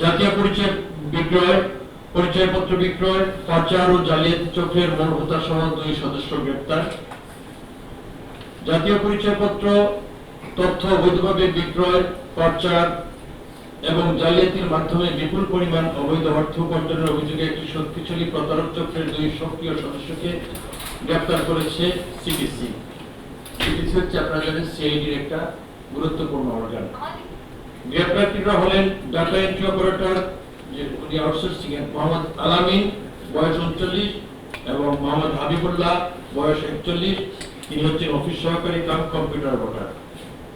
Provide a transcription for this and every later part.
জাতীয় পরিচয়পত্র বিক্রয়, পাচার ও জালিয়াতি চক্রের মূল হোতা সহ 2 সদস্য গ্রেপ্তার। জাতীয় পরিচয়পত্র তথ্য অবৈধভাবে বিক্রয়, পাচার এবং জালিয়াতির মাধ্যমে বিপুল পরিমাণ অবৈধ অর্থ উপার্জনের অভিযোগে একটি শক্তিশালী প্রতারক চক্রের 2 সক্রিয় সদস্যকে গ্রেপ্তার করেছে সিপিসি। সিপিসি হচ্ছে আপনারা জানেন সিআইডির একটা গুরুত্বপূর্ণ অর্গান। গ্রেপ্তারকৃতরা হলেন ডাটা এন্ট্রি অপারেটর, যে উনি আউটসোর্সিং এর মোহাম্মদ আলামিন, বয়স 39, এবং মোহাম্মদ হাবিবুল্লাহ, বয়স 41। তিনি হচ্ছেন অফিস সহকারী কাম কম্পিউটার অপারেটর।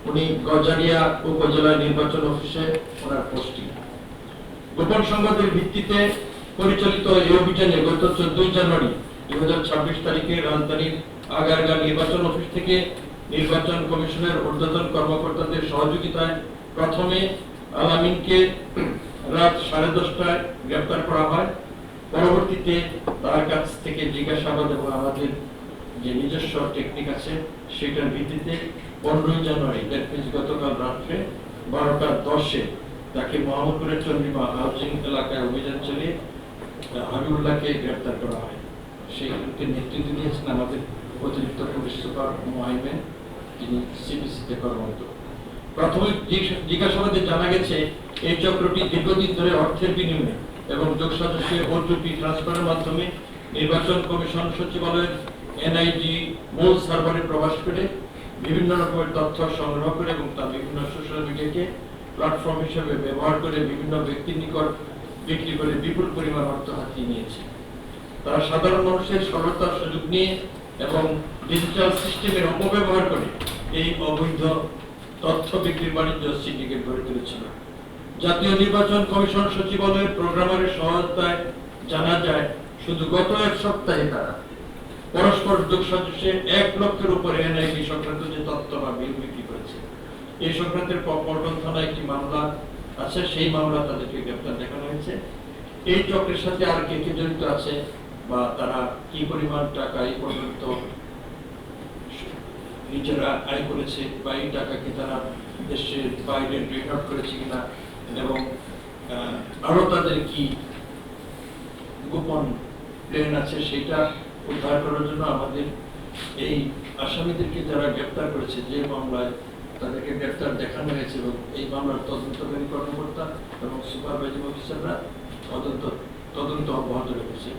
উনি গজারিয়া উপজেলা নির্বাচন অফিসে ওনার পোস্টিং। গোপন সংবাদের ভিত্তিতে পরিচালিত এই অভিযানে গত 14 জানুয়ারি 2026 তারিখে রাজধানীর আগারগাঁ নির্বাচন অফিস থেকে নির্বাচন কমিশনের ঊর্ধ্বতন কর্মকর্তাদের সহযোগিতায় প্রথমে আলামিনকে রাত 10:30টায় গ্রেপ্তার করা হয়। পরবর্তীতে তার কাছ থেকে জিজ্ঞাসাবাদ এবং আমাদের যে নিজস্ব টেকনিক আছে সেটার ভিত্তিতে 15 জানুয়ারি গতকাল রাত্রে 12:10-এ তাকে মোহাম্মদপুরের চন্দ্রিমা হাউজিং এলাকায় অভিযান চালিয়ে হাবিবুল্লাহকে গ্রেপ্তার করা হয়। সেই নেতৃত্ব দিয়েছেন আমাদের অতিরিক্ত পুলিশ সুপার মোহাইমেন, যিনি সিপিসিতে কর্মরত। প্রাথমিক জিজ্ঞাসাবাদে জানা গেছে এই চক্রটি দীর্ঘদিন ধরে অর্থের বিনিময়ে এবং যোগসাজশে ওটিপি ট্রান্সফারের মাধ্যমে নির্বাচন কমিশন সচিবালয়ের এনআইডি মূল সার্ভারে প্রবেশ করে বিভিন্ন রকমের তথ্য সংগ্রহ করে এবং তা বিভিন্ন সোশ্যাল মিডিয়াকে প্ল্যাটফর্ম হিসেবে ব্যবহার করে বিভিন্ন ব্যক্তির নিকট বিক্রি করে বিপুল পরিমাণ অর্থ হাতিয়ে নিয়েছে। তারা সাধারণ মানুষের সরলতার সুযোগ নিয়ে এবং ডিজিটাল সিস্টেমের অপব্যবহার করে এই অবৈধ তথ্য বিক্রির বাণিজ্য সিন্ডিকেট গড়ে তুলেছিল। জাতীয় নির্বাচন কমিশন সচিবালয়ের প্রোগ্রামারের সহায়তায় জানা যায় শুধু গত 1 সপ্তাহে তারা পরস্পর যোগসাজশে 1 লক্ষের উপরে এনআইডি সংক্রান্ত যে তথ্য বা বিল বিক্রি করেছে। এই সংক্রান্তের পল্টন থানায় একটি মামলা আছে, সেই মামলা তাদেরকে গ্রেপ্তার দেখানো হয়েছে। এই চক্রের সাথে আর কে কে জড়িত আছে বা তারা কি পরিমাণ টাকা এই পর্যন্ত নিজেরা আয় করেছে বা এই টাকাকে তারা দেশের বাইরে রিটার্ন করেছে কিনা এবং আরো তাদের কি গোপন প্ল্যান আছে সেটা উদ্ধার করার জন্য আমাদের এই আসামিদেরকে যারা গ্রেপ্তার করেছে, যে মামলায় তাদেরকে গ্রেপ্তার দেখানো হয়েছে এবং এই মামলার তদন্তকারী কর্মকর্তা এবং সুপারভাইজিং অফিসাররা তদন্ত অব্যাহত রেখেছে।